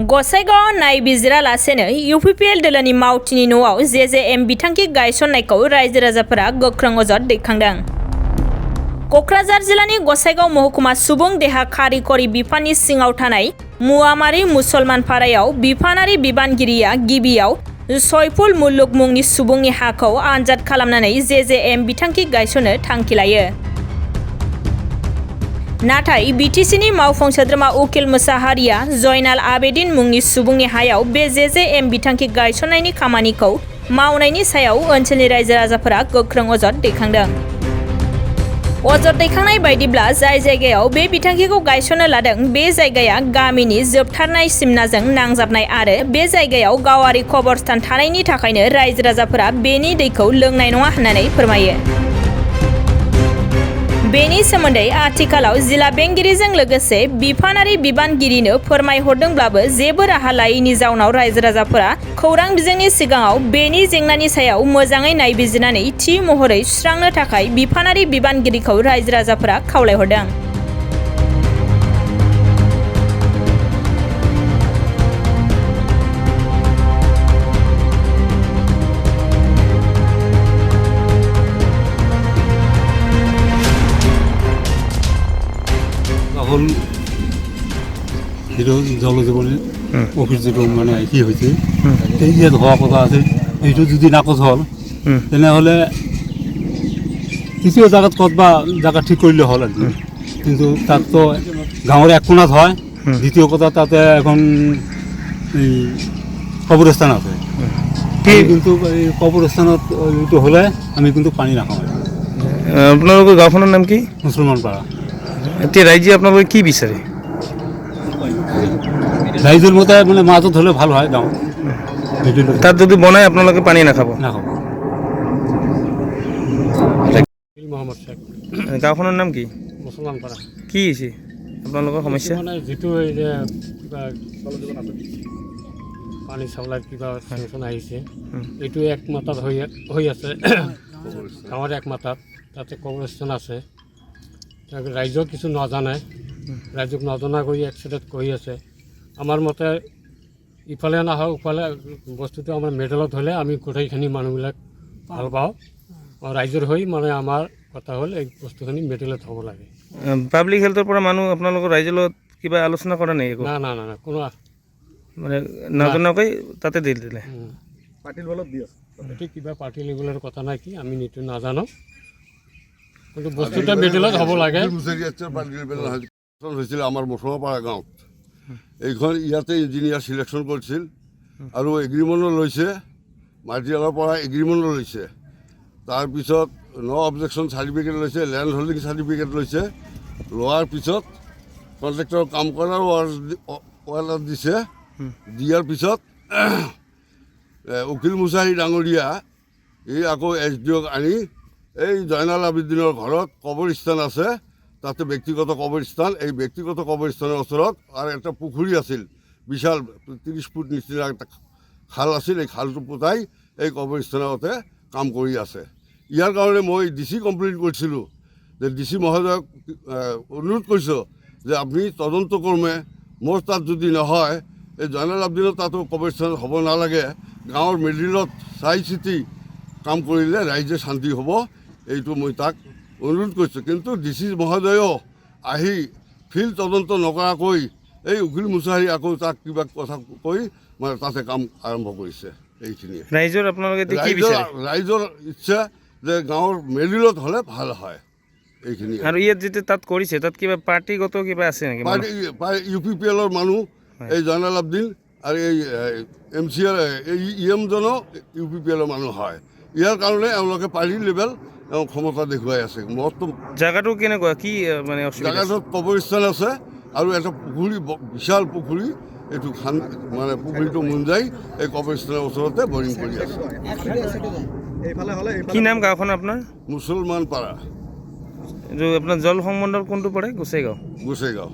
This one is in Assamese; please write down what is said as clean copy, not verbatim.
गसाइगाव नायबिजिरालासेनो इउपिपिएल दोलोनि मावथिनि न'आव जेजेएम बिथांखि गायसननायखौ रायजो राजाफोरा गोख्रों अजद दैखांदों। कक्राझार जिल्लानि गसाइगाव महकुमा सुबुं देहा खारिखरि बिफाननि सिङाव थानाय मुवामारि मुसलमान पारायाव बिफानारि बिबानगिरिया गिबियाव सयफुल मुलुग मुंनि सुबुंनि हाखौ आनजाद खालामनानै जेजेएम बिथांखि गायसननो थांखि लायो। नाथाय बिटिसिनि मावफुं सोद्रोमा उकिल मुसाहारिया जयनाल आबेदिन मुंनि सुबुंनि हायाव बे जेजेएम बिथांखि गायसननायनि खामानिखौ मावनायनि सायाव ओनसोलनि रायजो राजाफोरा गोख्रों अजद दैखांदों। अजद दैखांनाय बायदिब्ला जाय जायगायाव बे बिथांखिखौ गायसननो लादों बे जायगाया गामिनि जोबथारनाय सिमनाजों नांजाबनाय आरो बे जायगायाव गावारि खबरस्थान थानायनि थाखायनो रायजो राजाफोरा बेनि दैखौ लोंनाय नङा होननानै फोरमायो। बेनि सोमोन्दै आथिखालाव जिल्ला बेंगिरिजों लोगोसे बिफानारि बिबानगिरिनो फोरमायहरदोंब्लाबो जेबो राहा लायैनि जाउनाव रायजो राजाफोरा खौरां बिजोंनि सिगाङाव बेनि जेंनानि सायाव मोजाङै नायबिजिरनानै थि महरै सुस्रांनो थाखाय बिफानारि बिबानगिरिखौ रायजो राजाफोरा खावलायहरदों। এখন যেটো জলজীৱনী অফিস যেটো মানে কি হয়েছে এই যে হওয়া কথা আছে এইটো যদি নাকচ হল তেনেহলে তৃতীয় জায়গাত কতবা জায়গা ঠিক করলে হল আর কি, কিন্তু তাত তো গাঁৱৰ এক কোণাত হয়। দ্বিতীয় কথা তাতে এখন এই কবরস্থান আছে, কিন্তু এই কবরস্থানত এইটো হলে আমি কিন্তু পানী নাখাওঁ। আপোনালোকৰ গাঁওখনৰ নাম কি? মুছলমান পাৰা। এতিয়া ৰাইজে আপোনালোকে কি বিচাৰে? ৰাইজৰ মতে মানে মাজত হলে ভাল হয় গাঁও, তাত যদি বনাই আপোনালোকে পানী নাখাব? নাখাব। মহম্মদ শেখ। গাঁওখনৰ নাম কি? মুছলমান পাৰা। কি হৈছে আপোনালোকৰ সমস্যা? মানে যিটো এই যে কিবা পানী চাপ্লাই কিবা চেংচন আহিছে এইটো এক মাত্ৰাত হৈ আছে গাঁৱৰ এক মাত্ৰাত, তাতে কবৰস্থান আছে। ৰাইজক কিছু নাজানে, ৰাইজক নজনা কৰি এক চাইডত কৰি আছে। আমাৰ মতে ইফালে নাহক ইফালে বস্তুটো আমাৰ মেডেলত হ'লে আমি গোটেইখিনি মানুহবিলাক ভাল পাওঁ। ৰাইজৰ হৈ মানে আমাৰ কথা হ'ল এই বস্তুখিনি মেডেলত হ'ব লাগে। পাব্লিক হেল্থৰ পৰা মানুহ আপোনালোকৰ ৰাইজৰ লগত কিবা আলোচনা কৰা নাই? না না না না কোনো মানে নজনাকৈ তাতে দি দিলে পাৰ্টিৰ বলত দি আছে। এইটো কিবা পাৰ্টি লেভেলৰ কথা নাই কি আমি এইটো নাজানো, কিন্তু বস্তুটা মেডেলত হ'ব লাগে। হৈছিল আমাৰ মুছলমানপাৰা গাঁৱত। এইখন ইয়াতে ইঞ্জিনিয়াৰ চিলেকশ্যন কৰিছিল আৰু এগ্ৰিমেণ্টো লৈছে, মাটিয়ালৰ পৰা এগ্ৰিমেণ্টো লৈছে। তাৰপিছত ন' অবজেকশ্যন চাৰ্টিফিকেট লৈছে, লেণ্ড হোল্ডিং চাৰ্টিফিকেট লৈছে। লোৱাৰ পিছত কণ্ট্ৰেক্টৰ কাম কৰাৰ ৱাৰ্ডাৰ দিছে। দিয়াৰ পিছত উকিল মুছাহাৰী ডাঙৰীয়া এই আকৌ SDOক আনি এই জয়নাল আবেদিনৰ ঘৰত কবৰস্থান আছে, তাতে ব্যক্তিগত কবৰস্থান, এই ব্যক্তিগত কবৰস্থানৰ ওচৰত আৰু এটা পুখুৰী আছিল বিশাল 30 ফুট নিচিনা এটা খাল আছিল। এই খালটো পুতাই এই কবৰস্থানতে কাম কৰি আছে। ইয়াৰ কাৰণে মই DC কমপ্লেইন কৰিছিলোঁ যে DC মহোদয়ক অনুৰোধ কৰিছোঁ যে আপুনি তদন্ত কৰ্মে মোৰ তাত যদি নহয় এই জয়নাল আবেদিনৰ তাতো কবৰস্থান হ'ব নালাগে, গাঁৱৰ মিডিলত চাই চিতি কাম কৰিলে ৰাইজে শান্তি হ'ব, এইটো মই তাক অনুৰোধ কৰিছোঁ। কিন্তু DC মহোদয়ো আহি ফিল্ড তদন্ত নকৰাকৈ এই উকিল মুছাহাৰী আকৌ তাক কিবা কথা কৈ মানে তাতে কাম আৰম্ভ কৰিছে। এইখিনিয়ে ৰাইজৰ আপোনালোকে ৰাইজৰ ইচ্ছা যে গাঁৱৰ মেডিলত হ'লে ভাল হয় এইখিনি। আৰু ইয়াত যেতিয়া তাত কৰিছে তাত কিবা পাৰ্টিগত কিবা আছে নেকি? UPPLৰ মানুহ এই জয়নাল আবেদিন আৰু এই MCR এই EMজনো UPPLৰ মানুহ হয়। ইয়াৰ কাৰণে এওঁলোকে পাৰ্টি লেভেল ক্ষমতা দেখুৱাই আছে। মতো জাগাটো কেনেকুৱা কি মানে জাগাটোত কবৰস্থান আছে আৰু এটা পুখুৰী, বিশাল পুখুৰী, এইটো মানে পুখুৰীটো মুঞ্জাই এই কবৰস্থানৰ ওচৰতে বৰিং কৰি আছে। কি নাম গাঁওখন আপোনাৰ? মুছলমান পাৰা। এইটো আপোনাৰ জল সংমণ্ডল কোনটো পৰে? গোসাইগাঁও। গোসাইগাঁও।